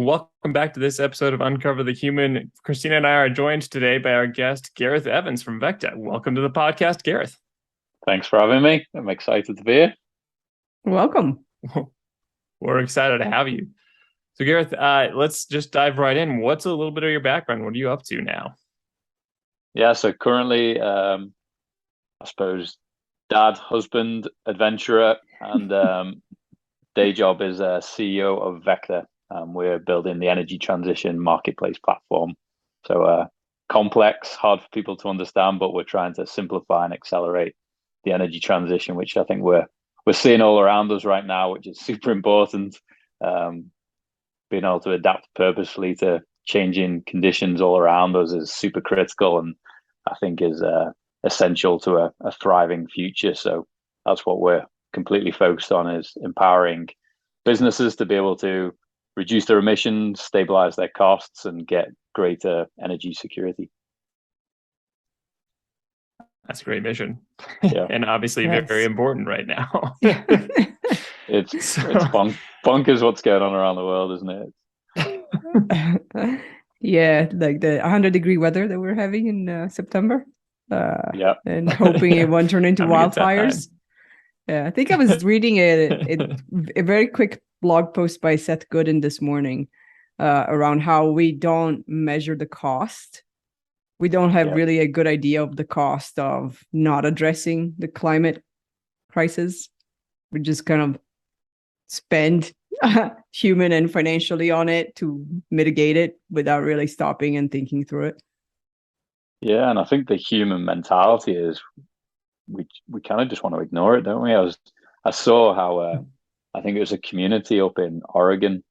Welcome back to this episode of Uncover the Human. Christina and I are joined today by our guest, Gareth Evans from Veckta. Welcome to the podcast, Gareth. Thanks for having me. I'm excited to be here. Welcome. We're excited to have you. So, Gareth, let's just dive right in. What's a little bit of your background? What are you up to now? Yeah, so currently, I suppose, dad, husband, adventurer, and day job is CEO of Veckta. We're building the energy transition marketplace platform. So complex, hard for people to understand, but we're trying to simplify and accelerate the energy transition, which I think we're seeing all around us right now, which is super important. Being able to adapt purposefully to changing conditions all around us is super critical, and I think is essential to a thriving future. So that's what we're completely focused on, is empowering businesses to be able to reduce their emissions, stabilize their costs, and get greater energy security. That's a great mission. Yeah. And obviously very important right now. It's bonkers what's going on around the world, isn't it? Yeah, like the 100-degree weather that we're having in September. Yeah. And hoping it won't turn into wildfires. Yeah, I think I was reading a very quick blog post by Seth Godin this morning around how we don't measure the cost. We don't have really a good idea of the cost of not addressing the climate crisis. We just kind of spend human and financially on it to mitigate it without really stopping and thinking through it. Yeah, and I think the human mentality is we kind of just want to ignore it, don't we? I saw how I think it was a community up in Oregon.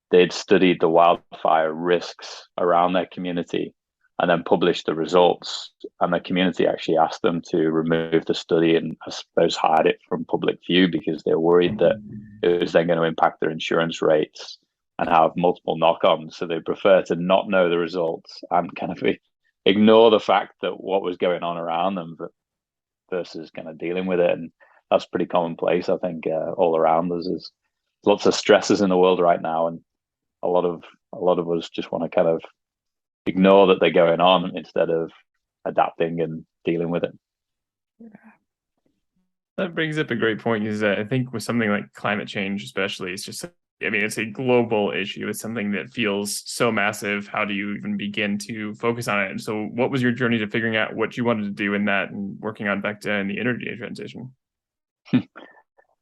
They'd studied the wildfire risks around their community and then published the results. And the community actually asked them to remove the study and, I suppose, hide it from public view because they were worried that it was then going to impact their insurance rates and have multiple knock-ons. So they prefer to not know the results and kind of ignore the fact that what was going on around them versus kind of dealing with it. And that's pretty commonplace, I think, all around us. There's lots of stresses in the world right now, and a lot of us just want to kind of ignore that they're going on instead of adapting and dealing with it. That brings up a great point, is that I think with something like climate change, especially, it's just, I mean, it's a global issue. It's something that feels so massive. How do you even begin to focus on it? And so what was your journey to figuring out what you wanted to do in that and working on Veckta and the energy transition?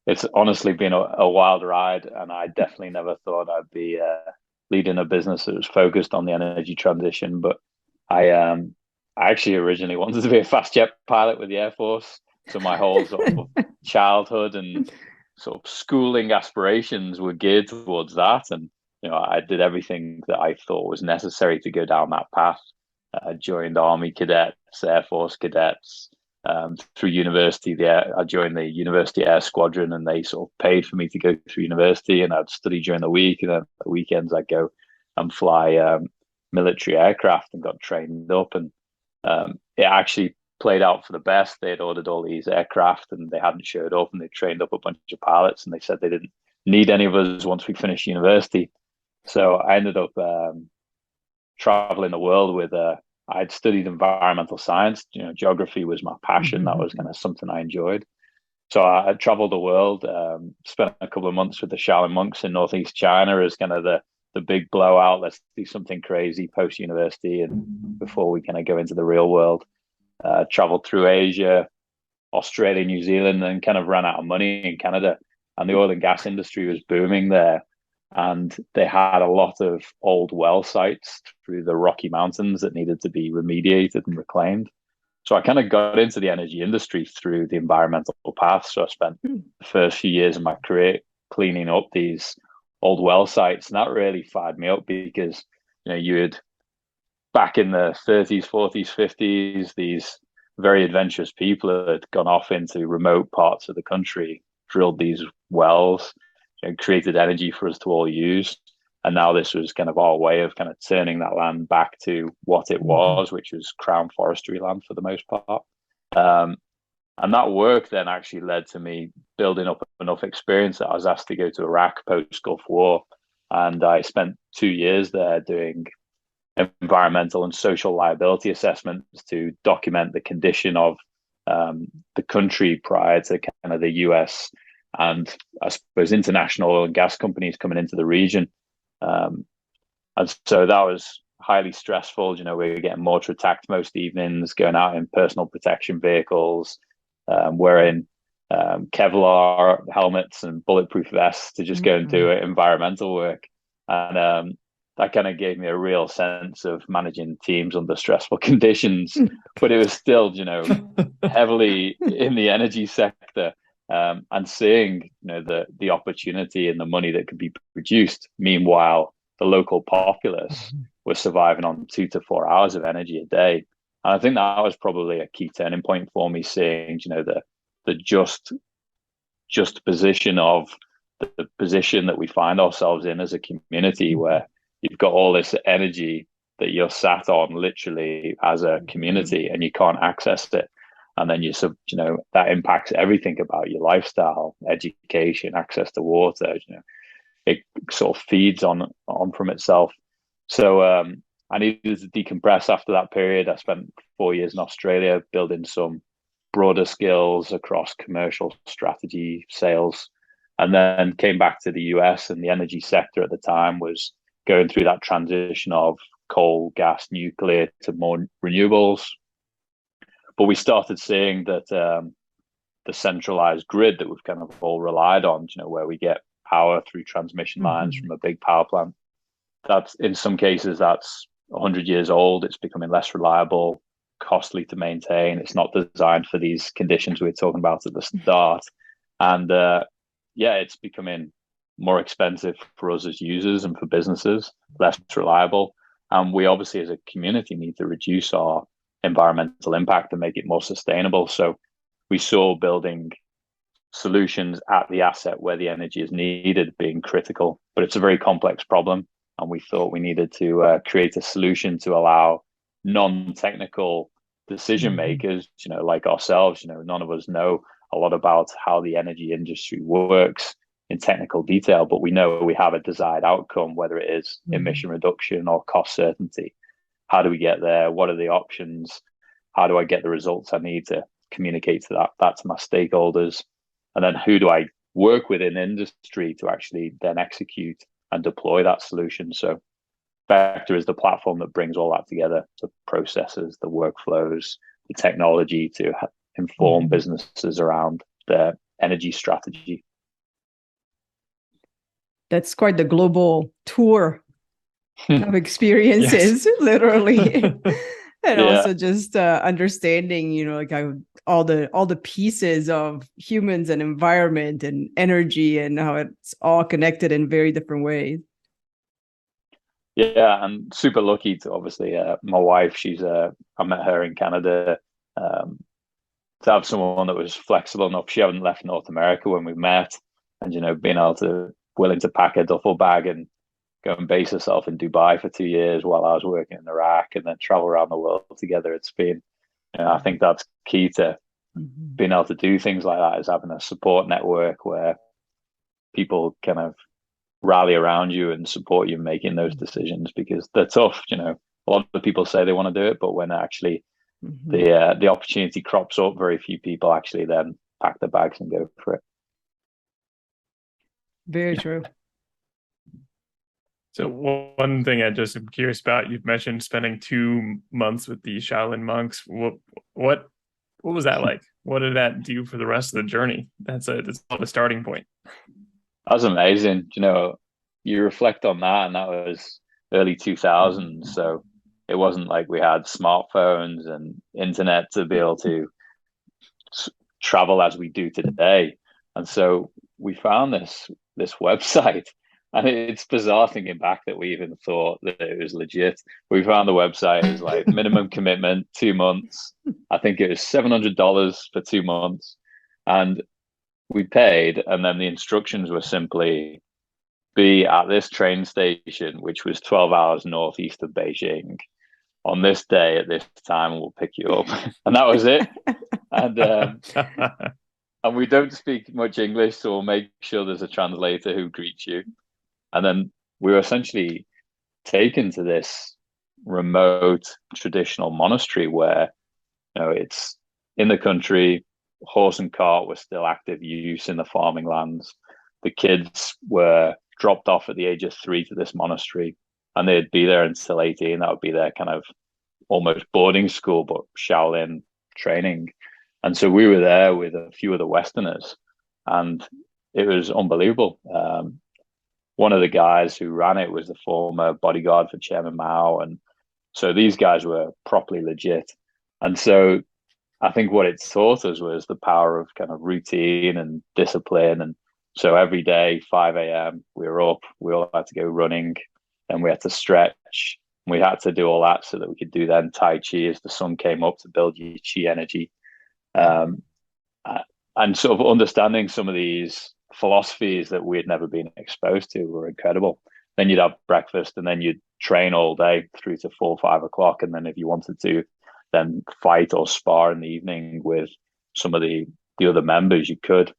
It's honestly been a wild ride, and I definitely never thought I'd be leading a business that was focused on the energy transition. But I actually originally wanted to be a fast jet pilot with the Air Force. So my whole sort of childhood and sort of schooling aspirations were geared towards that. And, I did everything that I thought was necessary to go down that path. I joined Army cadets, Air Force cadets. Through university, I joined the University Air Squadron, and they sort of paid for me to go through university, and I'd study during the week, and then the weekends I'd go and fly military aircraft and got trained up. And it actually played out for the best. They had ordered all these aircraft and they hadn't showed up, and they trained up a bunch of pilots, and they said they didn't need any of us once we finished university. So I ended up traveling the world with I'd studied environmental science. Geography was my passion. That was kind of something I enjoyed. So I traveled the world, spent a couple of months with the Shaolin monks in northeast China as kind of the big blowout. Let's do something crazy post university and before we kind of go into the real world. Traveled through Asia, Australia, New Zealand, and kind of ran out of money in Canada. And the oil and gas industry was booming there. And they had a lot of old well sites through the Rocky Mountains that needed to be remediated and reclaimed. So I kind of got into the energy industry through the environmental path. So I spent the first few years of my career cleaning up these old well sites. And that really fired me up because, you had back in the 30s, 40s, 50s, these very adventurous people had gone off into remote parts of the country, drilled these wells, and created energy for us to all use. And now this was kind of our way of kind of turning that land back to what it was, which was crown forestry land for the most part. And that work then actually led to me building up enough experience that I was asked to go to Iraq post-Gulf War and I spent 2 years there doing environmental and social liability assessments to document the condition of the country prior to kind of the US and I suppose international oil and gas companies coming into the region. And so that was highly stressful. We were getting mortar attacked most evenings, going out in personal protection vehicles, wearing Kevlar helmets and bulletproof vests to just go and do environmental work. And that kind of gave me a real sense of managing teams under stressful conditions. But it was still, heavily in the energy sector, and seeing, the opportunity and the money that could be produced. Meanwhile, the local populace was surviving on 2 to 4 hours of energy a day. And I think that was probably a key turning point for me, seeing, the just position of the position that we find ourselves in as a community, where you've got all this energy that you're sat on literally as a community and you can't access it. And then that impacts everything about your lifestyle, education, access to water. It sort of feeds on from itself. So I needed to decompress after that period. I spent 4 years in Australia building some broader skills across commercial strategy, sales, and then came back to the US. And the energy sector at the time was going through that transition of coal, gas, nuclear to more renewables. But we started seeing that the centralized grid that we've kind of all relied on, where we get power through transmission lines from a big power plant, that's in some cases that's 100 years old. It's becoming less reliable, costly to maintain. It's not designed for these conditions we were talking about at the start. And it's becoming more expensive for us as users and for businesses, less reliable. And we obviously as a community need to reduce our environmental impact and make it more sustainable. So we saw building solutions at the asset where the energy is needed being critical, but it's a very complex problem. And we thought we needed to create a solution to allow non-technical decision makers, like ourselves, none of us know a lot about how the energy industry works in technical detail, but we know we have a desired outcome, whether it is emission reduction or cost certainty. How do we get there? What are the options? How do I get the results I need to communicate that to my stakeholders? And then who do I work with in industry to actually then execute and deploy that solution? So Veckta is the platform that brings all that together, the processes, the workflows, the technology to inform businesses around their energy strategy. That's quite the global tour of experiences, literally. And also just understanding, like all the pieces of humans and environment and energy and how it's all connected in very different ways. Yeah, I'm super lucky to obviously my wife. I met her in Canada. To have someone that was flexible enough. She hadn't left North America when we met, and being willing to pack a duffel bag and go and base herself in Dubai for 2 years while I was working in Iraq, and then travel around the world together. It's been, I think that's key to being able to do things like that, is having a support network where people kind of rally around you and support you making those decisions, because they're tough. A lot of people say they want to do it, but when actually the opportunity crops up, very few people actually then pack their bags and go for it. Very true. So one thing I just am curious about, you've mentioned spending 2 months with the Shaolin monks. What was that like? What did that do for the rest of the journey? That's the starting point. That was amazing. You reflect on that, and that was early 2000s. So it wasn't like we had smartphones and internet to be able to travel as we do today. And so we found this website, and it's bizarre thinking back that we even thought that it was legit. We found the website is like minimum commitment, 2 months. I think it was $700 for 2 months, and we paid. And then the instructions were simply be at this train station, which was 12 hours northeast of Beijing, on this day at this time, and we'll pick you up. And that was it. And we don't speak much English, so we'll make sure there's a translator who greets you. And then we were essentially taken to this remote traditional monastery where, it's in the country. Horse and cart were still active use in the farming lands. The kids were dropped off at the age of 3 to this monastery, and they'd be there until 18. That would be their kind of almost boarding school, but Shaolin training. And so we were there with a few of the Westerners, and it was unbelievable. One of the guys who ran it was the former bodyguard for Chairman Mao, and so these guys were properly legit. And so I think what it taught us was the power of kind of routine and discipline. And so every day, 5 a.m., we were up, we all had to go running, and we had to stretch. We had to do all that so that we could do then Tai Chi as the sun came up to build your Chi energy. And sort of understanding some of these philosophies that we had never been exposed to were incredible. Then you'd have breakfast, and then you'd train all day through to 4 or 5 o'clock. And then if you wanted to then fight or spar in the evening with some of the other members, you could.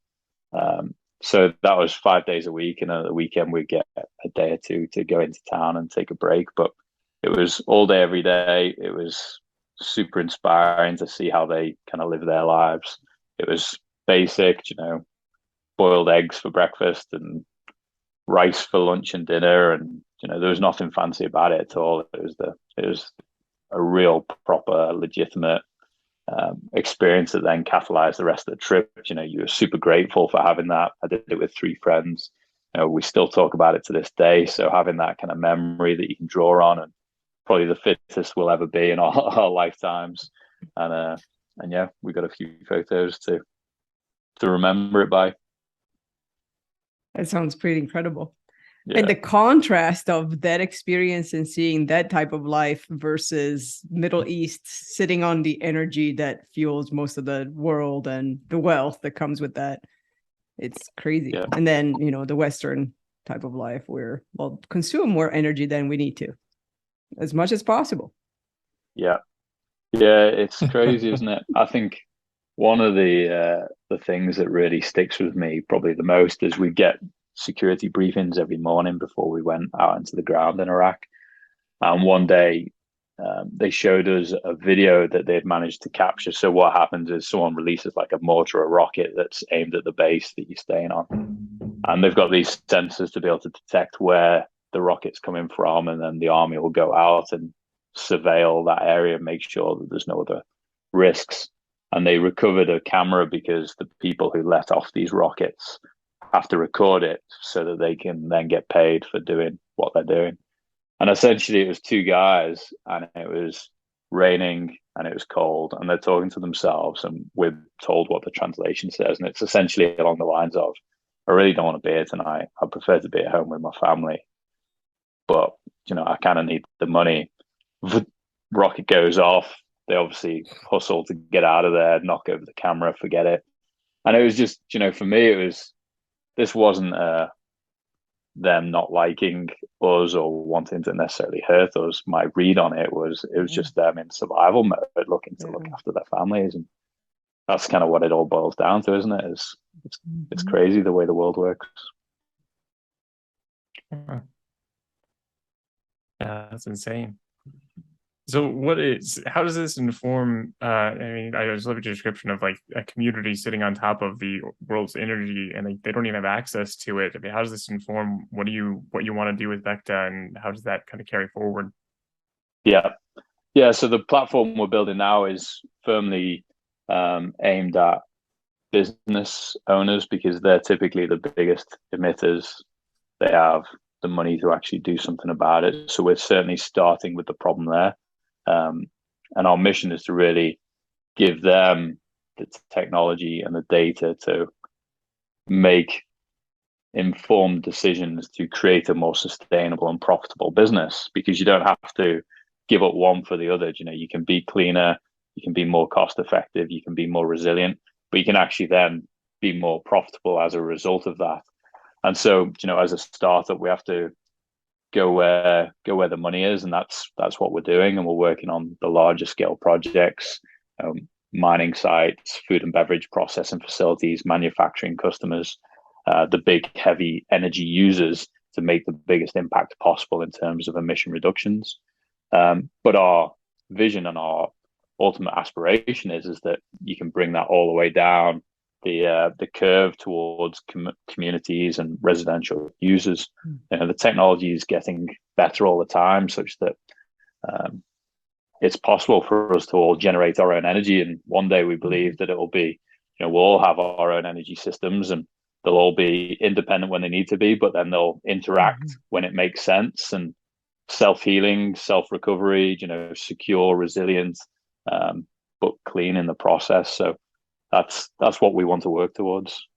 So that was 5 days a week, and at the weekend we'd get a day or two to go into town and take a break. But it was all day, every day. It was super inspiring to see how they kind of live their lives. It was basic, boiled eggs for breakfast and rice for lunch and dinner, and there was nothing fancy about it at all. It was a real proper legitimate experience that then catalyzed the rest of the trip. You were super grateful for having that. I did it with 3 friends. We still talk about it to this day. So having that kind of memory that you can draw on, and probably the fittest we'll ever be in our lifetimes. And yeah, we got a few photos to remember it by. That sounds pretty incredible. Yeah. And the contrast of that experience and seeing that type of life versus Middle East, sitting on the energy that fuels most of the world and the wealth that comes with that. It's crazy. Yeah. And then, the Western type of life where we'll consume more energy than we need to, as much as possible. Yeah. Yeah, it's crazy, isn't it? I think one of the things that really sticks with me probably the most is we get security briefings every morning before we went out into the ground in Iraq. And one day they showed us a video that they'd managed to capture. So what happens is someone releases like a mortar or a rocket that's aimed at the base that you're staying on. And they've got these sensors to be able to detect where the rocket's coming from. And then the army will go out and surveil that area, make sure that there's no other risks. And they recovered a camera because the people who let off these rockets have to record it so that they can then get paid for doing what they're doing. And essentially it was 2 guys, and it was raining and it was cold, and they're talking to themselves, and we're told what the translation says. And it's essentially along the lines of, I really don't want to be here tonight. I prefer to be at home with my family, but I kind of need the money. The rocket goes off. They obviously hustle to get out of there, knock over the camera, forget it. And it was just, for me, this wasn't them not liking us or wanting to necessarily hurt us. My read on it was just them in survival mode, looking to look after their families. And that's kind of what it all boils down to, isn't it? It's crazy the way the world works. Yeah, that's insane. So how does this inform, I just love your description of like a community sitting on top of the world's energy, and they don't even have access to it. I mean, how does this inform what you want to do with Veckta, and how does that kind of carry forward? Yeah. So the platform we're building now is firmly aimed at business owners, because they're typically the biggest emitters. They have the money to actually do something about it. So we're certainly starting with the problem there. And our mission is to really give them the technology and the data to make informed decisions to create a more sustainable and profitable business, because you don't have to give up one for the other. You can be cleaner, you can be more cost effective, you can be more resilient, but you can actually then be more profitable as a result of that. And so, as a startup, we have to go where the money is, and that's what we're doing. And we're working on the larger scale projects, mining sites, food and beverage processing facilities, manufacturing customers, the big heavy energy users to make the biggest impact possible in terms of emission reductions. But our vision and our ultimate aspiration is that you can bring that all the way down the curve towards communities and residential users. The technology is getting better all the time, such that it's possible for us to all generate our own energy. And one day we believe that it will be, we'll all have our own energy systems, and they'll all be independent when they need to be, but then they'll interact when it makes sense, and self-healing, self-recovery, secure, resilient, but clean in the process. So that's what we want to work towards.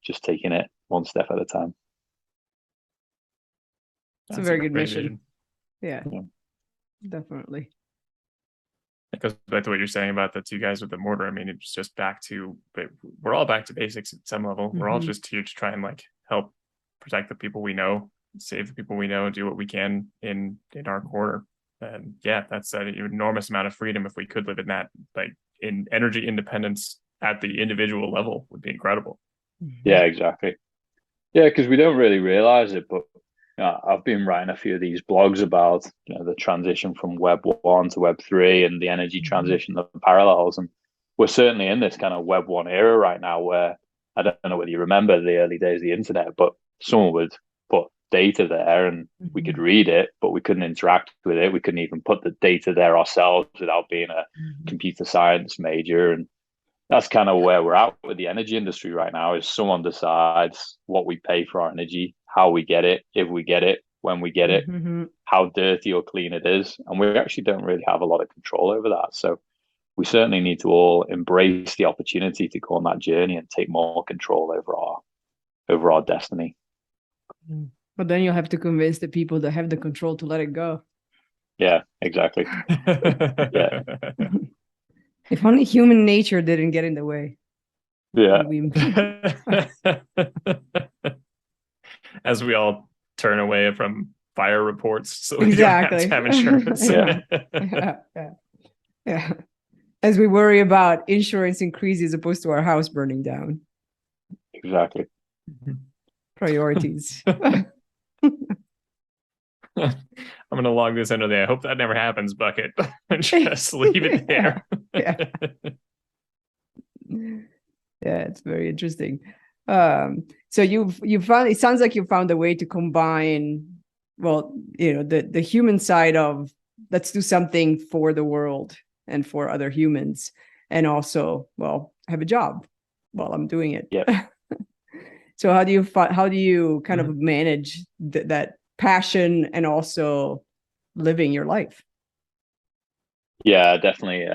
Just taking it one step at a time. It's a very good mission. Yeah, definitely. It goes back to what you're saying about the two guys with the mortar. I mean, it's just we're all back to basics at some level. We're all just here to try and help protect the people we know, save the people we know, do what we can in our corner. And yeah, that's an enormous amount of freedom. If we could live in that, in energy independence at the individual level, would be incredible. Yeah, exactly. Yeah, because we don't really realize it, but I've been writing a few of these blogs about the transition from Web 1 to Web 3 and the energy transition, the parallels. And we're certainly in this kind of Web 1 era right now, where I don't know whether you remember the early days of the internet, but someone would put data there and we could read it, but we couldn't interact with it. We couldn't even put the data there ourselves without being a computer science major. And that's kind of where we're at with the energy industry right now, is someone decides what we pay for our energy, how we get it, if we get it, when we get it, how dirty or clean it is. And we actually don't really have a lot of control over that. So we certainly need to all embrace the opportunity to go on that journey and take more control over our destiny. But then you'll have to convince the people that have the control to let it go. Yeah, exactly. Yeah. If only human nature didn't get in the way. Yeah. As we all turn away from fire reports, so we don't have to have insurance. Yeah. As we worry about insurance increase as opposed to our house burning down. Exactly. Priorities. I'm gonna log this under the I hope that never happens bucket and just leave it there. Yeah, it's very interesting. So you found, it sounds like you found a way to combine, the human side of let's do something for the world and for other humans, and also have a job while I'm doing it. Yeah. So how do you kind of manage that passion and also living your life? Yeah, definitely.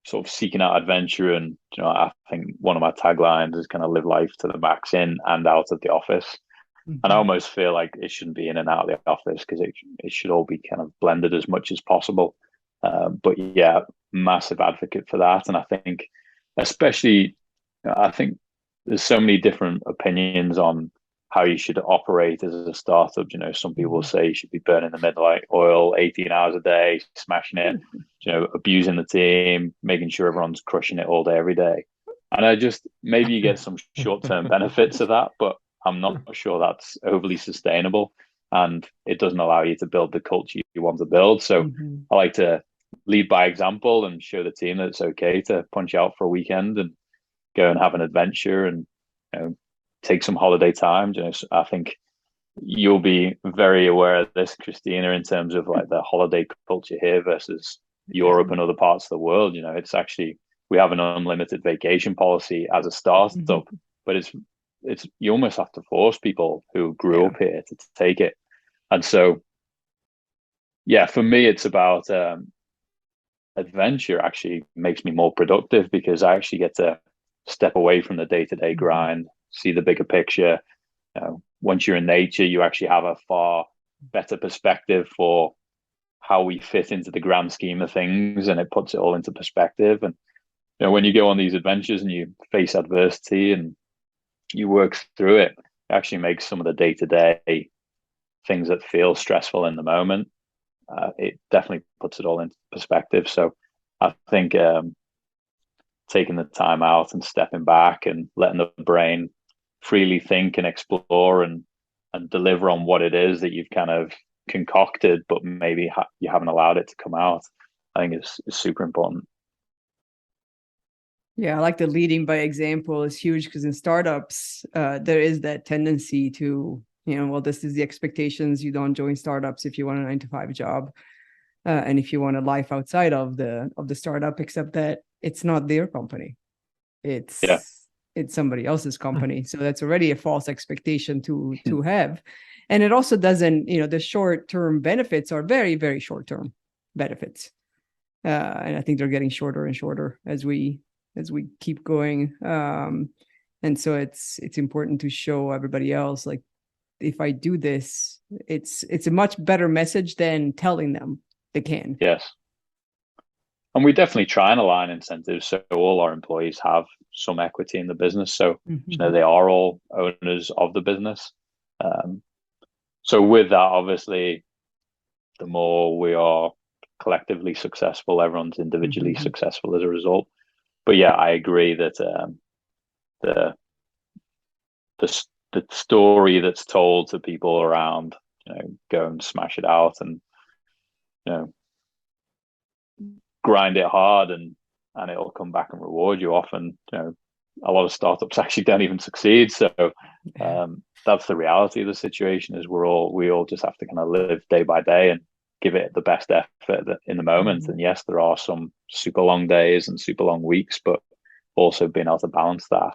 Sort of seeking out adventure, and I think one of my taglines is kind of live life to the max in and out of the office. And I almost feel like it shouldn't be in and out of the office, because it should all be kind of blended as much as possible. But yeah, massive advocate for that. And I think especially, there's so many different opinions on how you should operate as a startup. Some people say you should be burning the midnight oil 18 hours a day, smashing it, abusing the team, making sure everyone's crushing it all day, every day. And maybe you get some short-term benefits of that, but I'm not sure that's overly sustainable, and it doesn't allow you to build the culture you want to build. So I like to lead by example and show the team that it's okay to punch out for a weekend and go and have an adventure and take some holiday time. I think you'll be very aware of this, Christina, in terms of the holiday culture here versus Europe and other parts of the world. It's actually, we have an unlimited vacation policy as a startup, but it's you almost have to force people who grew up here to take it. And so, yeah, for me, it's about adventure actually makes me more productive, because I actually get to step away from the day-to-day grind, see the bigger picture. Once you're in nature, you actually have a far better perspective for how we fit into the grand scheme of things, and it puts it all into perspective. And when you go on these adventures and you face adversity and you work through it, it actually makes some of the day-to-day things that feel stressful in the moment, it definitely puts it all into perspective. So I think taking the time out and stepping back and letting the brain freely think and explore and deliver on what it is that you've kind of concocted, but maybe you haven't allowed it to come out. I think it's super important. Yeah, I like the leading by example is huge, because in startups, there is that tendency to, well, this is the expectations. You don't join startups if you want a 9-to-5 job, and if you want a life outside of the startup, except that it's not their company. It's somebody else's company. So that's already a false expectation to have. And it also doesn't, the short-term benefits are very, very short-term benefits. And I think they're getting shorter and shorter as we keep going. And so it's important to show everybody else, like, if I do this, it's a much better message than telling them they can. Yes. And we definitely try and align incentives so all our employees have some equity in the business. So, they are all owners of the business. So with that, obviously, the more we are collectively successful, everyone's individually successful as a result. But yeah, I agree that the story that's told to people around, go and smash it out and, grind it hard and it'll come back and reward you. Often, a lot of startups actually don't even succeed. So that's the reality of the situation, is we all just have to kind of live day by day and give it the best effort in the moment. And yes, there are some super long days and super long weeks, but also being able to balance that.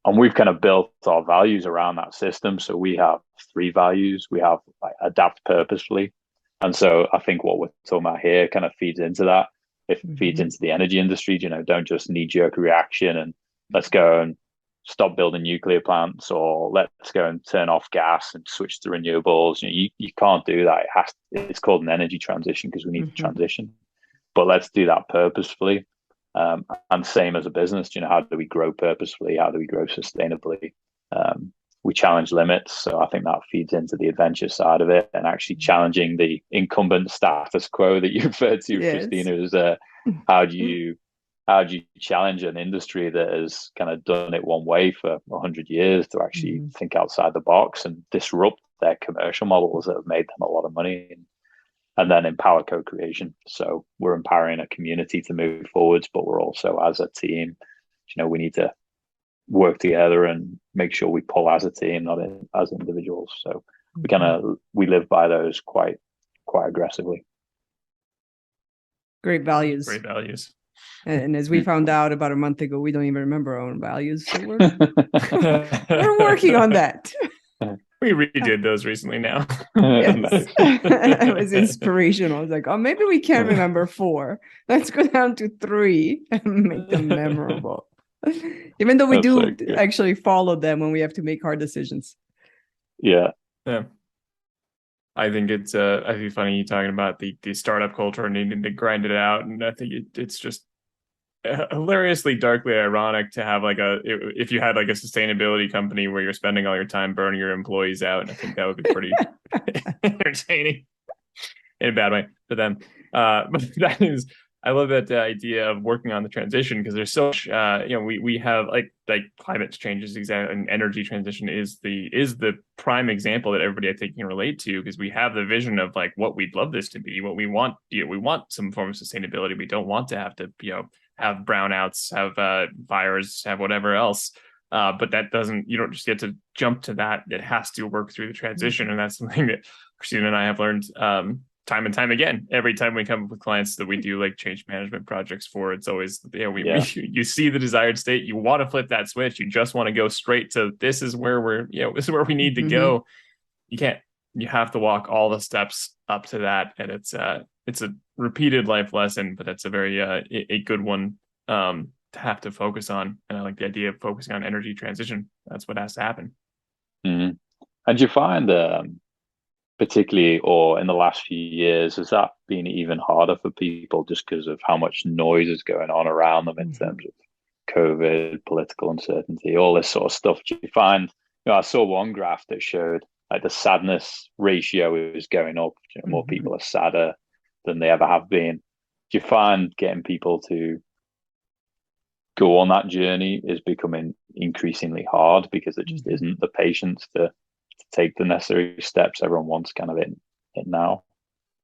And we've kind of built our values around that system. So we have 3 values. We have adapt purposefully. And so I think what we're talking about here kind of feeds into that. It feeds into the energy industry. Don't just knee-jerk reaction and let's go and stop building nuclear plants, or let's go and turn off gas and switch to renewables. You can't do that. It's called an energy transition because we need to transition. But let's do that purposefully. And same as a business, how do we grow purposefully? How do we grow sustainably? We challenge limits. So I think that feeds into the adventure side of it, and actually challenging the incumbent status quo that you referred to, yes. Christina, is how do you challenge an industry that has kind of done it one way for 100 years to actually think outside the box and disrupt their commercial models that have made them a lot of money, and then empower co-creation. So we're empowering a community to move forwards, but we're also, as a team, we need to work together and make sure we pull as a team, not as individuals. So we live by those quite aggressively. Great values. Great values. And as we found out about a month ago, we don't even remember our own values. So we're working on that. We redid those recently now. Yes. It was inspirational. I was like, oh, maybe we can't remember 4. Let's go down to 3 and make them memorable. Even though we do actually follow them when we have to make hard decisions. Yeah. I think it's funny you talking about the startup culture and needing to grind it out. And I think it's just hilariously darkly ironic to have if you had a sustainability company where you're spending all your time burning your employees out. And I think that would be pretty entertaining in a bad way for them. But that is, I love that idea of working on the transition, because there's so much, we have like climate change is exactly, and energy transition is the prime example that everybody I think can relate to, because we have the vision of what we'd love this to be, what we want. We want some form of sustainability. We don't want to have to, have brownouts, have fires, have whatever else. But that doesn't, you don't just get to jump to that. It has to work through the transition. And that's something that Christina and I have learned time and time again. Every time we come up with clients that we do change management projects for, it's always, you see the desired state, you want to flip that switch, you just want to go straight to this is where this is where we need to go. You have to walk all the steps up to that. And it's a repeated life lesson, but that's a very a good one to have to focus on. And I like the idea of focusing on energy transition. That's what has to happen. Mm-hmm. And you find particularly, or in the last few years, has that been even harder for people just because of how much noise is going on around them in terms of COVID, political uncertainty, all this sort of stuff? Do you find, I saw one graph that showed the sadness ratio is going up. More people are sadder than they ever have been. Do you find getting people to go on that journey is becoming increasingly hard because it just isn't the patience to take the necessary steps everyone wants kind of it now.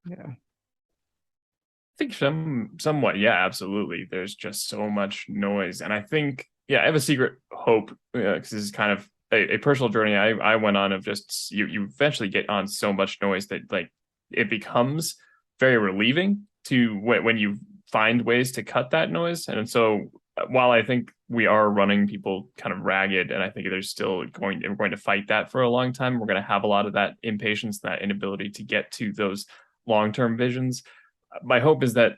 Yeah. I think somewhat, yeah, absolutely. There's just so much noise, and I think, yeah, I have a secret hope because this is kind of a personal journey I went on of just you eventually get on so much noise that like it becomes very relieving to when you find ways to cut that noise. And so while I think we are running people kind of ragged, and I think there's still we're going to fight that for a long time, we're going to have a lot of that impatience, that inability to get to those long-term visions. My hope is that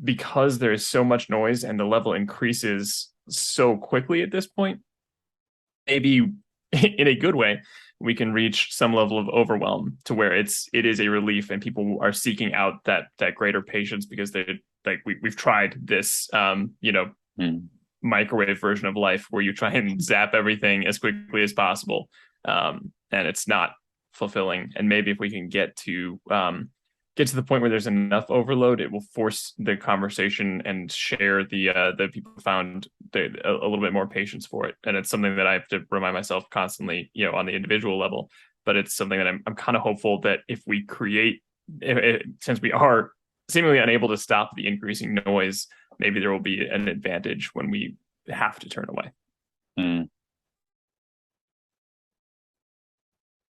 because there is so much noise and the level increases so quickly at this point, maybe in a good way, we can reach some level of overwhelm to where it is a relief and people are seeking out that greater patience because they like we've tried this microwave version of life where you try and zap everything as quickly as possible, and it's not fulfilling. And maybe if we can get to the point where there's enough overload, it will force the conversation and share the people found a little bit more patience for it. And it's something that I have to remind myself constantly, on the individual level. But it's something that I'm kind of hopeful that if we create, since we are seemingly unable to stop the increasing noise, maybe there will be an advantage when we have to turn away.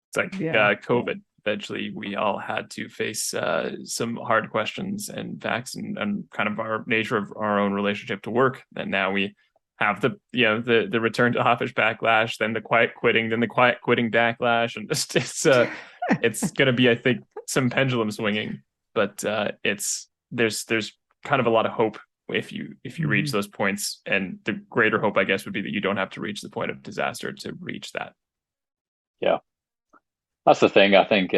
It's like COVID. Eventually, we all had to face some hard questions and facts and kind of our nature of our own relationship to work. And now we have the return to office backlash, then the quiet quitting, then the quiet quitting backlash, and it's going to be, I think, some pendulum swinging. But there's kind of a lot of hope if you reach those points, and the greater hope, I guess, would be that you don't have to reach the point of disaster to reach that. Yeah. That's the thing. I think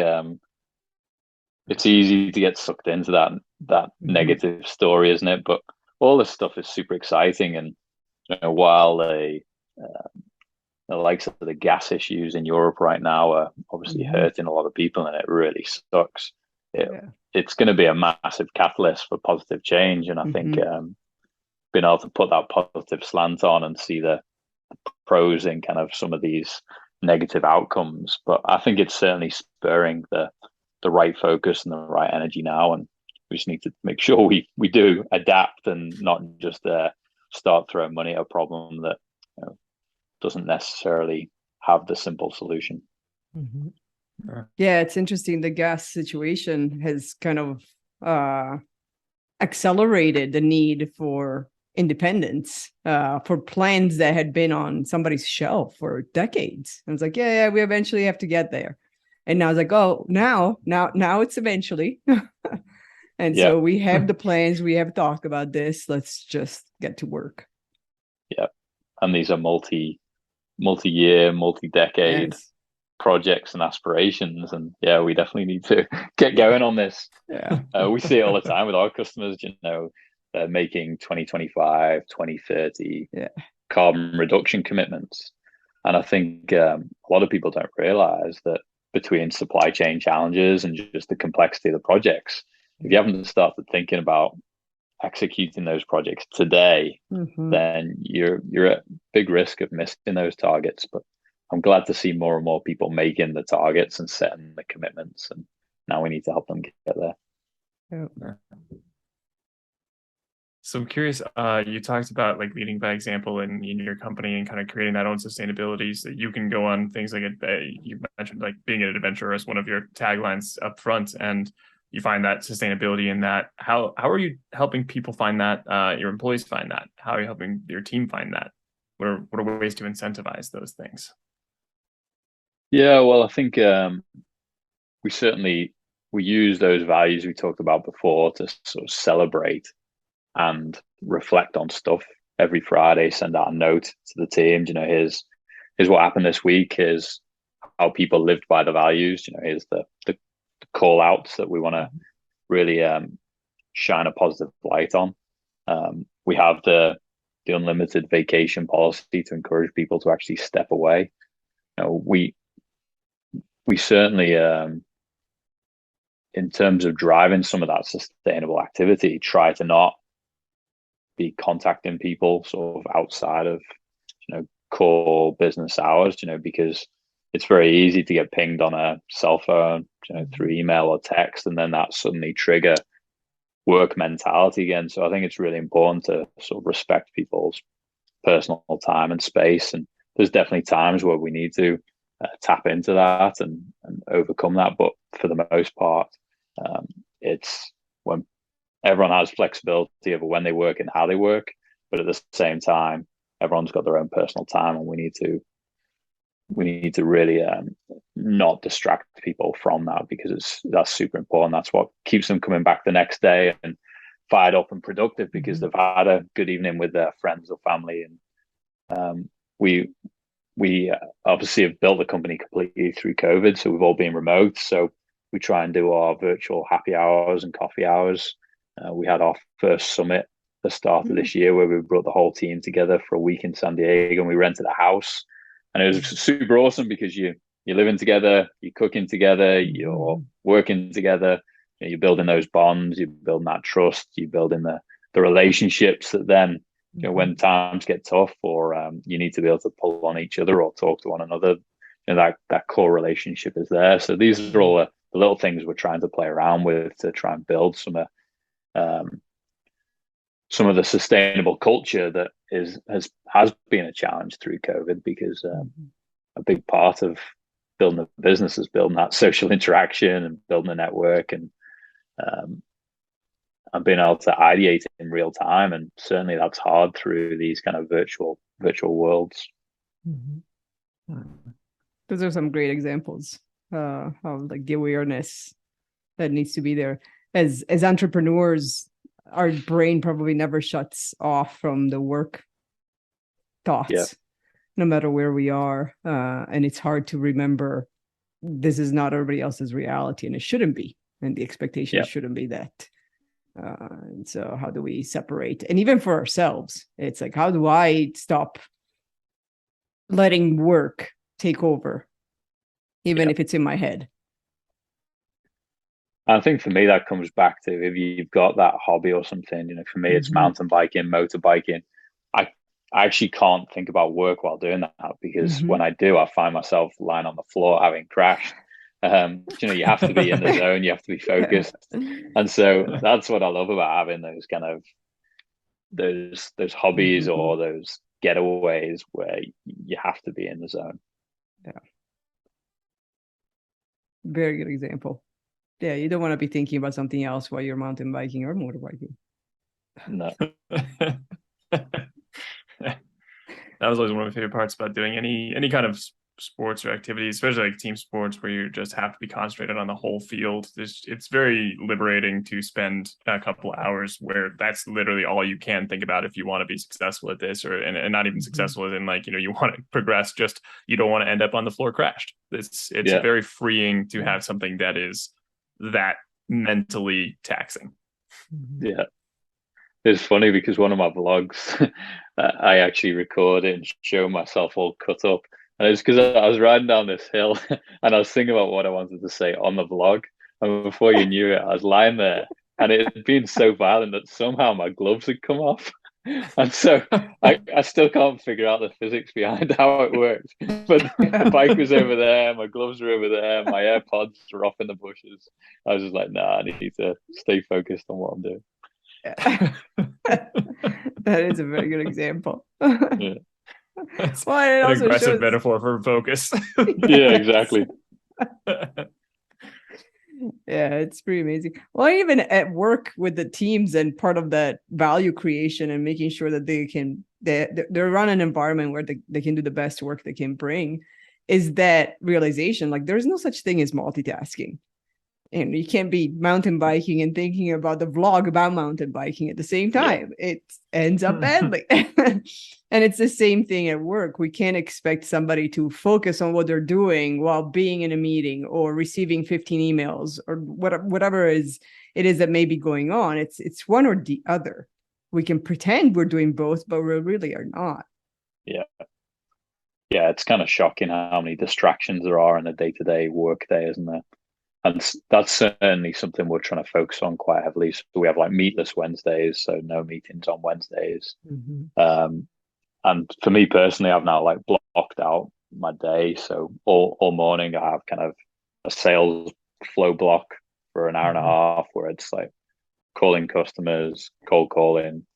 it's easy to get sucked into that negative story, isn't it? But all this stuff is super exciting, and while the likes of the gas issues in Europe right now are obviously hurting a lot of people, and it really sucks. It's going to be a massive catalyst for positive change, and I think being able to put that positive slant on and see the pros in kind of some of these negative outcomes, but I think it's certainly spurring the right focus and the right energy now, and we just need to make sure we do adapt and not just start throwing money at a problem that doesn't necessarily have the simple solution. Yeah, it's interesting. The gas situation has kind of accelerated the need for independence for plans that had been on somebody's shelf for decades. I was like, yeah, we eventually have to get there. And now I was like, oh, now it's eventually. And so we have the plans, we have talked about this. Let's just get to work. Yeah. And these are multi-year, multi-decade projects and aspirations. And we definitely need to get going on this. We see it all the time with our customers, they're making 2025, 2030 carbon reduction commitments. And I think a lot of people don't realize that between supply chain challenges and just the complexity of the projects, if you haven't started thinking about executing those projects today, then you're at big risk of missing those targets. But I'm glad to see more and more people making the targets and setting the commitments. And now we need to help them get there. So I'm curious, you talked about like leading by example in your company and kind of creating that own sustainability so that you can go on things like you mentioned like being an adventurer as one of your taglines up front, and you find that sustainability in that. How are you helping people find that, your employees find that? How are you helping your team find that? What are ways to incentivize those things? Yeah, well, I think we use those values we talked about before to sort of celebrate and reflect on stuff every Friday. Send out a note to the team. Here's what happened this week. Here's how people lived by the values. Here's the call outs that we want to really shine a positive light on. We have the unlimited vacation policy to encourage people to actually step away. We certainly, in terms of driving some of that sustainable activity, try to not be contacting people sort of outside of, core business hours, because it's very easy to get pinged on a cell phone, through email or text, and then that suddenly trigger work mentality again. So I think it's really important to sort of respect people's personal time and space. And there's definitely times where we need to tap into that and overcome that. But for the most part, it's when everyone has flexibility over when they work and how they work, but at the same time, everyone's got their own personal time, and we need to really not distract people from that, because that's super important. That's what keeps them coming back the next day and fired up and productive, because they've had a good evening with their friends or family. And we obviously have built the company completely through COVID, so we've all been remote. So we try and do our virtual happy hours and coffee hours. We had our first summit at the start of this year, where we brought the whole team together for a week in San Diego, and we rented a house. And it was super awesome, because you're living together, you're cooking together, you're working together, you're building those bonds, you're building that trust, you're building the relationships that then, when times get tough, or you need to be able to pull on each other or talk to one another, that core relationship is there. So these are all the little things we're trying to play around with to try and build some of the sustainable culture that has been a challenge through COVID, because a big part of building a business is building that social interaction and building a network, and being able to ideate in real time. And certainly that's hard through these kind of virtual worlds. Those are some great examples of like the awareness that needs to be there. As entrepreneurs, our brain probably never shuts off from the work thoughts, no matter where we are. And it's hard to remember this is not everybody else's reality, and it shouldn't be. And the expectation shouldn't be that. And so how do we separate? And even for ourselves, it's like, how do I stop letting work take over, even if it's in my head? I think for me, that comes back to, if you've got that hobby or something, for me, it's mountain biking, motorbiking. I actually can't think about work while doing that, because when I do, I find myself lying on the floor having crashed. You have to be in the zone, you have to be focused. And so that's what I love about having those kind of those hobbies or those getaways where you have to be in the zone. Very good example. You don't want to be thinking about something else while you're mountain biking or motorbiking. No. That was always one of my favorite parts about doing any kind of sports or activity, especially like team sports, where you just have to be concentrated on the whole field. It's very liberating to spend a couple of hours where that's literally all you can think about if you want to be successful at this, and not even successful as in like, you want to progress, just you don't want to end up on the floor crashed. It's very freeing to have something that is that mentally taxing. It's funny, because one of my vlogs I actually record it and show myself all cut up, and it's because I was riding down this hill and I was thinking about what I wanted to say on the vlog, and before you knew it, I was lying there, and it had been so violent that somehow my gloves had come off. And so I still can't figure out the physics behind how it worked. But the bike was over there, my gloves were over there, my AirPods were off in the bushes. I was just like, nah, I need to stay focused on what I'm doing. That is a very good example. It's an aggressive metaphor for focus. Yeah, exactly. It's pretty amazing. Well, even at work with the teams, and part of that value creation and making sure that they run an environment where they can do the best work they can bring, is that realization, like, there's no such thing as multitasking. And you can't be mountain biking and thinking about the vlog about mountain biking at the same time. It ends up badly. And it's the same thing at work. We can't expect somebody to focus on what they're doing while being in a meeting or receiving 15 emails or whatever it is that may be going on. It's one or the other. We can pretend we're doing both, but we really are not. Yeah, it's kind of shocking how many distractions there are in a day-to-day work day, isn't there? And that's certainly something we're trying to focus on quite heavily. So we have like meatless Wednesdays, so no meetings on Wednesdays. And for me personally, I've now like blocked out my day. So all morning I have kind of a sales flow block for an hour and a half where it's like calling customers, cold calling,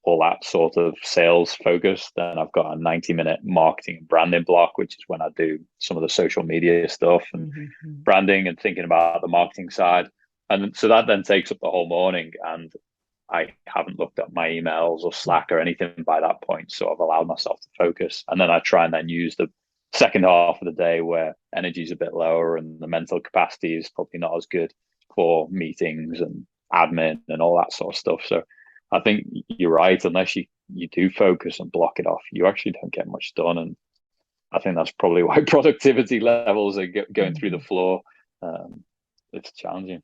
all that sort of sales focus. Then I've got a 90-minute marketing and branding block, which is when I do some of the social media stuff and branding and thinking about the marketing side. And so that then takes up the whole morning. And I haven't looked at my emails or Slack or anything by that point. So I've allowed myself to focus. And then I try and then use the second half of the day where energy is a bit lower and the mental capacity is probably not as good for meetings and admin and all that sort of stuff. So I think you're right. Unless you do focus and block it off, you actually don't get much done. And I think that's probably why productivity levels are going through the floor. It's challenging.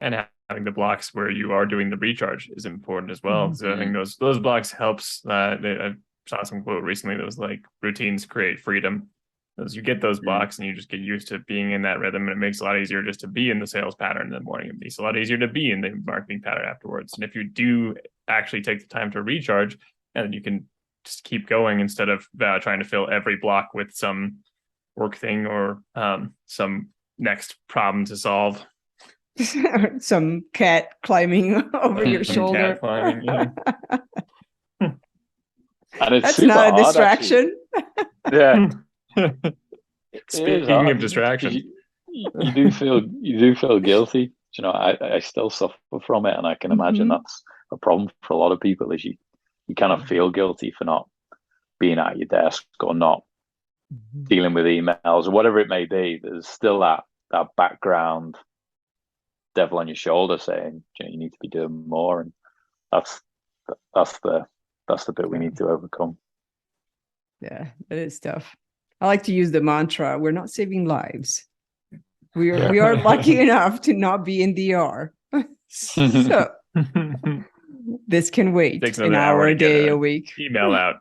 And having the blocks where you are doing the recharge is important as well. So I think those blocks helps. I saw some quote recently that was like, routines create freedom. As you get those blocks and you just get used to being in that rhythm, and it makes it a lot easier just to be in the sales pattern in the morning. It makes it a lot easier to be in the marketing pattern afterwards. And if you do actually take the time to recharge, and you can just keep going instead of trying to fill every block with some work thing or some next problem to solve. Some cat climbing over your shoulder. Cat climbing, yeah. And it's That's not a hard, distraction. Yeah. Speaking of distraction, you do feel guilty. You know, I still suffer from it, and I can imagine that's a problem for a lot of people. Is you kind of feel guilty for not being at your desk or not dealing with emails or whatever it may be. There's still that background devil on your shoulder saying, you know, you need to be doing more, and that's the bit we need to overcome. Yeah, it is tough. I like to use the mantra, we're not saving lives. We are lucky enough to not be in DR. So this can wait an hour a day, a week. Email out.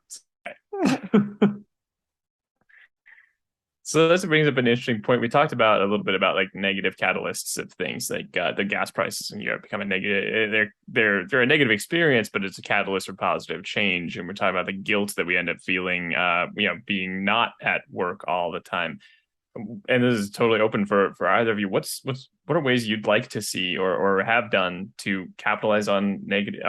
So this brings up an interesting point. We talked about a little bit about like negative catalysts of things, like the gas prices in Europe become a negative. They're a negative experience, but it's a catalyst for positive change. And we're talking about the guilt that we end up feeling, being not at work all the time. And this is totally open for either of you. What are ways you'd like to see or have done to capitalize on negative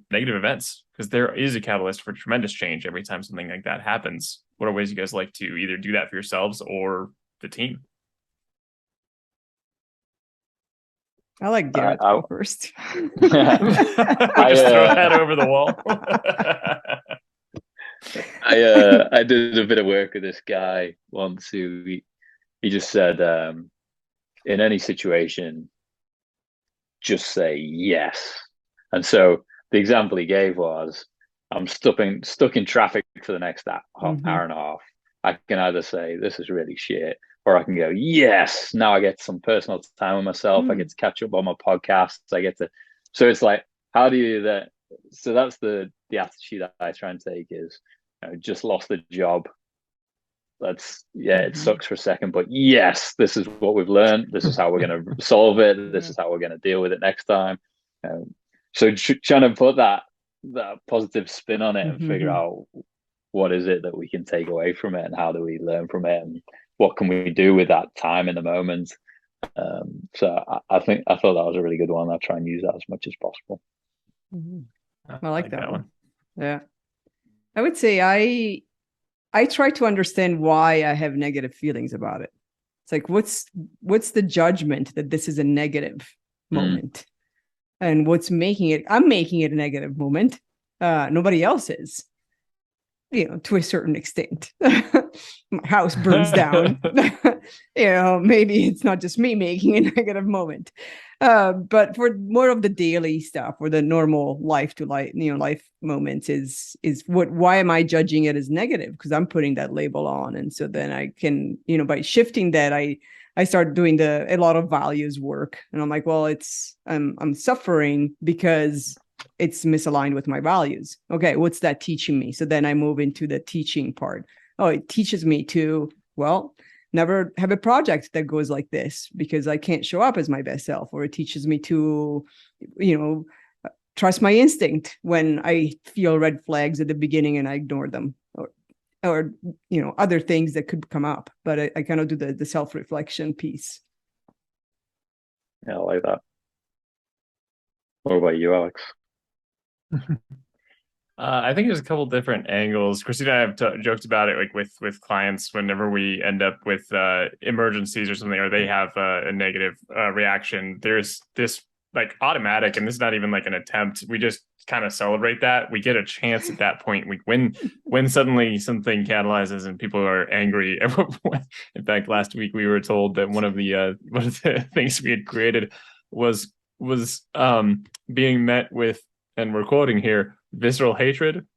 events? Because there is a catalyst for tremendous change every time something like that happens. What are ways you guys like to either do that for yourselves or the team? I like Gareth go first. Just throw that over the wall. I did a bit of work with this guy once who he just said, in any situation, just say yes. And so the example he gave was, I'm stuck in traffic for the next hour and a half. I can either say, this is really shit, or I can go, yes, now I get some personal time with myself. I get to catch up on my podcasts. So it's like, how do you do that? So that's the attitude that I try and take is, just lost the job. It sucks for a second, but yes, this is what we've learned. This is how we're going to solve it. This is how we're going to deal with it next time. So trying to put that positive spin on it and figure out what is it that we can take away from it and how do we learn from it and what can we do with that time in the moment. So I thought that was a really good one. I'll try and use that as much as possible. I like that one. Yeah. I would say I try to understand why I have negative feelings about it. It's like, what's the judgment that this is a negative moment? And what's making it? I'm making it a negative moment. Nobody else is, to a certain extent. My house burns down. Maybe it's not just me making a negative moment. But for more of the daily stuff or the normal life moments is why am I judging it as negative? Because I'm putting that label on. And so then I can, by shifting that, I start doing a lot of values work. And I'm like, well, I'm suffering because it's misaligned with my values. Okay, what's that teaching me? So then I move into the teaching part. Oh, it teaches me to, well, never have a project that goes like this because I can't show up as my best self, or it teaches me to, trust my instinct when I feel red flags at the beginning and I ignore them, or other things that could come up. But I kind of do the self-reflection piece. Yeah, I like that. What about you, Alex? I think there's a couple different angles. Christina and I have joked about it, like with clients, whenever we end up with emergencies or something, or they have a negative reaction. There's this like automatic, and this is not even like an attempt. We just kind of celebrate that. We get a chance at that point. When suddenly something catalyzes and people are angry. In fact, last week we were told that one of the things we had created was being met with, and we're quoting here, visceral hatred.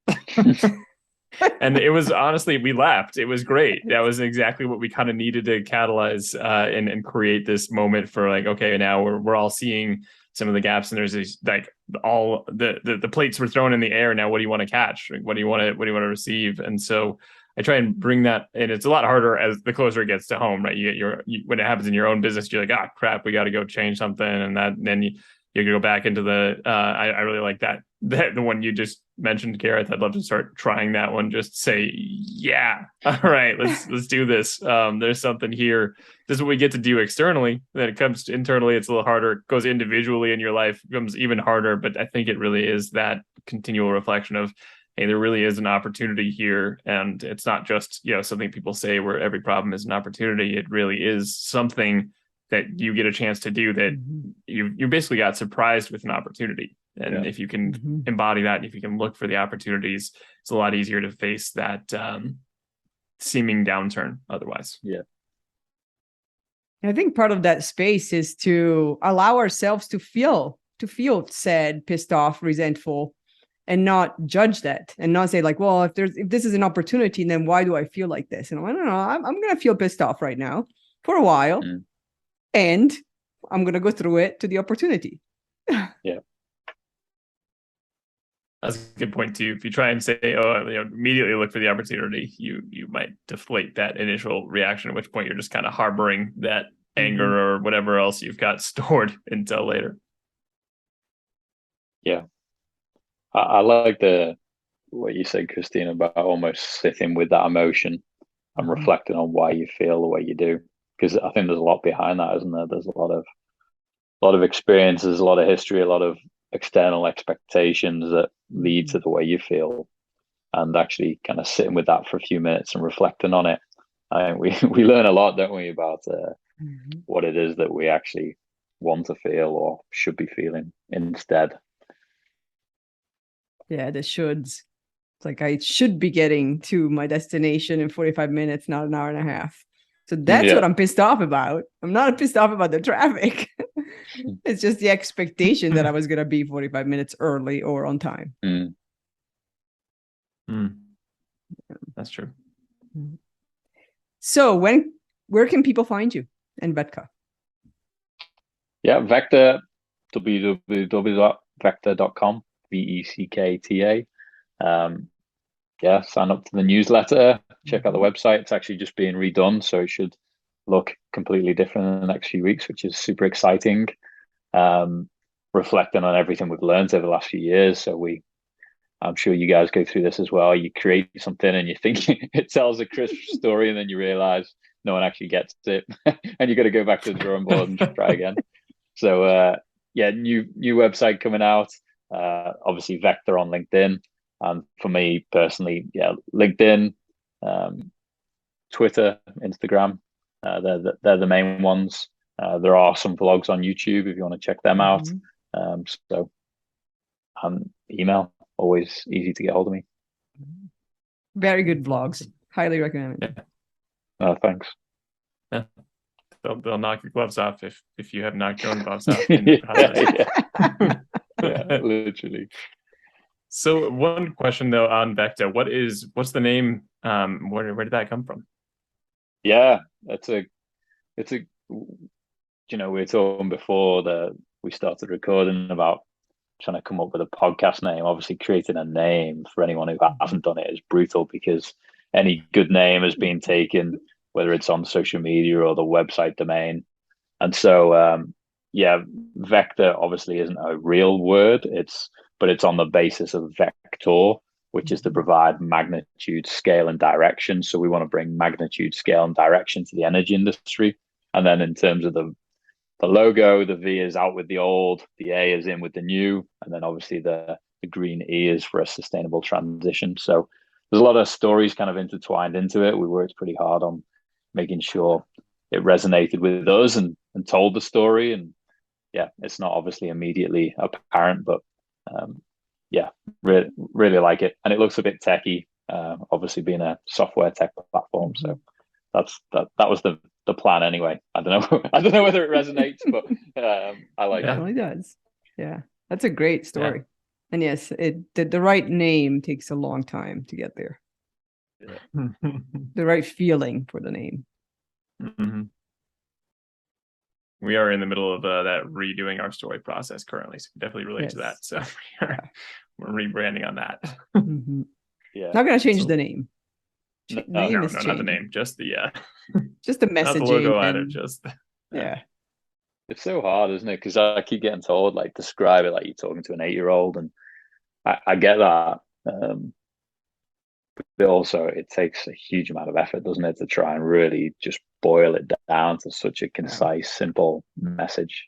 And it was, honestly, we laughed. It was great. That was exactly what we kind of needed to catalyze and create this moment for like, okay, now we're all seeing some of the gaps, and there's these like all the plates were thrown in the air. Now what do you want to catch? What do you want to receive? And so I try and bring that, and it's a lot harder as the closer it gets to home, right? When it happens in your own business, you're like, ah, crap, we got to go change something, and then you go back into the. I really like that the one you just mentioned, Gareth. I'd love to start trying that one. Just say, yeah, all right, let's do this. There's something here. This is what we get to do externally. Then it comes internally, it's a little harder. It goes individually in your life, becomes even harder. But I think it really is that continual reflection of, hey, there really is an opportunity here, and it's not just something people say where every problem is an opportunity. It really is something that you get a chance to do that you basically got surprised with an opportunity. And if you can embody that, if you can look for the opportunities, it's a lot easier to face that seeming downturn otherwise. Yeah. I think part of that space is to allow ourselves to feel sad, pissed off, resentful, and not judge that, and not say like, well, if this is an opportunity, then why do I feel like this? And I don't know, I'm going to feel pissed off right now for a while. And I'm going to go through it to the opportunity. Yeah. That's a good point too. If you try and say, immediately look for the opportunity, you might deflate that initial reaction, at which point you're just kind of harboring that anger or whatever else you've got stored until later. Yeah. I like what you said, Christine, about almost sitting with that emotion and reflecting on why you feel the way you do. Because I think there's a lot behind that, isn't there? There's a lot of experiences, a lot of history, a lot of external expectations that lead to the way you feel, and actually kind of sitting with that for a few minutes and reflecting on it. I think we learn a lot, don't we, about what it is that we actually want to feel or should be feeling instead. Yeah, the shoulds. It's like I should be getting to my destination in 45 minutes, not an hour and a half. So that's what I'm pissed off about. I'm not pissed off about the traffic. It's just the expectation that I was going to be 45 minutes early or on time. That's true. So where can people find you in Veckta? Yeah, Veckta, www.veckta.com, Veckta. Sign up to the newsletter, check out the website. It's actually just being redone, so it should look completely different in the next few weeks, which is super exciting. Reflecting on everything we've learned over the last few years. So I'm sure you guys go through this as well. You create something and you think it tells a crisp story, and then you realize no one actually gets it, and you got to go back to the drawing board and try again. So new website coming out. Obviously Veckta on LinkedIn. And for me personally, LinkedIn, Twitter, Instagram, they're the main ones. There are some vlogs on YouTube if you want to check them out. Email, always easy to get hold of me. Very good vlogs. Highly recommend it. Thanks. Yeah. They'll knock your gloves off if you have knocked your own gloves off. Literally. So one question though on Veckta, what's the name? Where did that come from? Yeah, it's a we were talking before we started recording about trying to come up with a podcast name. Obviously, creating a name for anyone who hasn't done it is brutal, because any good name has been taken, whether it's on social media or the website domain. And so, yeah, Veckta obviously isn't a real word. But it's on the basis of vector, which is to provide magnitude, scale, and direction. So we want to bring magnitude, scale, and direction to the energy industry. And then in terms of the logo, the V is out with the old, the A is in with the new, and then obviously the green E is for a sustainable transition. So there's a lot of stories kind of intertwined into it. We worked pretty hard on making sure it resonated with us and told the story. And yeah, it's not obviously immediately apparent, but yeah, really like it. And it looks a bit techy, obviously being a software tech platform. So that was the plan anyway. I don't know whether it resonates, but I like it. It definitely does. Yeah, that's a great story. Yeah. And yes, the right name takes a long time to get there. Yeah. The right feeling for the name. Mm-hmm. We are in the middle of that redoing our story process currently, so we definitely relate to that. So we're rebranding on that. Mm-hmm. Yeah, not gonna change the name. No, not the name, just the just the messaging. Not the logo either. Just yeah. It's so hard, isn't it? Because I keep getting told like describe it like you're talking to an 8-year-old, and I get that. But also, it takes a huge amount of effort, doesn't it, to try and really just boil it down to such a concise, simple message.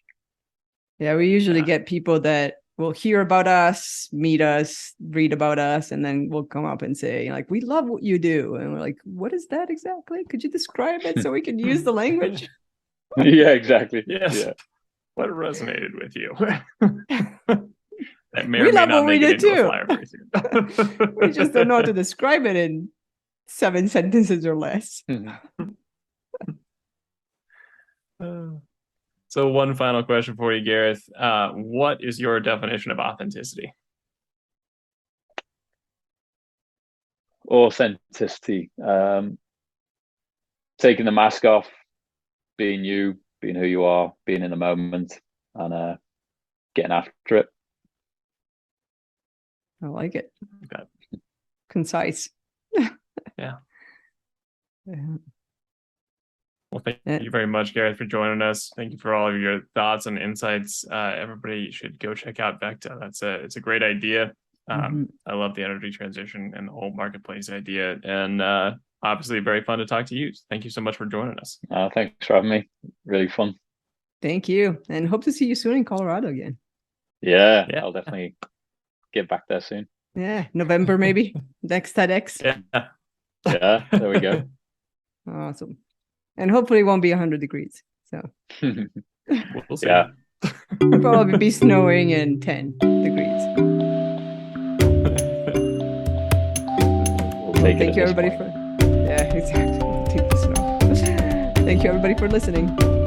Yeah, we usually get people that will hear about us, meet us, read about us, and then we'll come up and say, like, we love what you do. And we're like, what is that exactly? Could you describe it so we can use the language? Yeah, exactly. Yes. Yeah. What resonated with you? That may or may not make it into a flyer very soon. We just don't know how to describe it in 7 sentences or less. So one final question for you, Gareth. What is your definition of authenticity? Authenticity. Taking the mask off, being you, being who you are, being in the moment, and getting after it. I like it. Okay. Concise. Yeah. Well, thank you very much, Gareth, for joining us. Thank you for all of your thoughts and insights. Everybody should go check out Veckta. It's a great idea. I love the energy transition and the whole marketplace idea, and obviously very fun to talk to you. Thank you so much for joining us. Thanks for having me. Really fun. Thank you, and hope to see you soon in Colorado again. Yeah. I'll definitely get back there soon. Yeah, November maybe. Next TEDx. Yeah, there we go. Awesome. And hopefully it won't be 100 degrees. So we'll see. Yeah. It'll probably be snowing and 10 degrees. Thank you everybody for exactly. Take the snow. Thank you everybody for listening.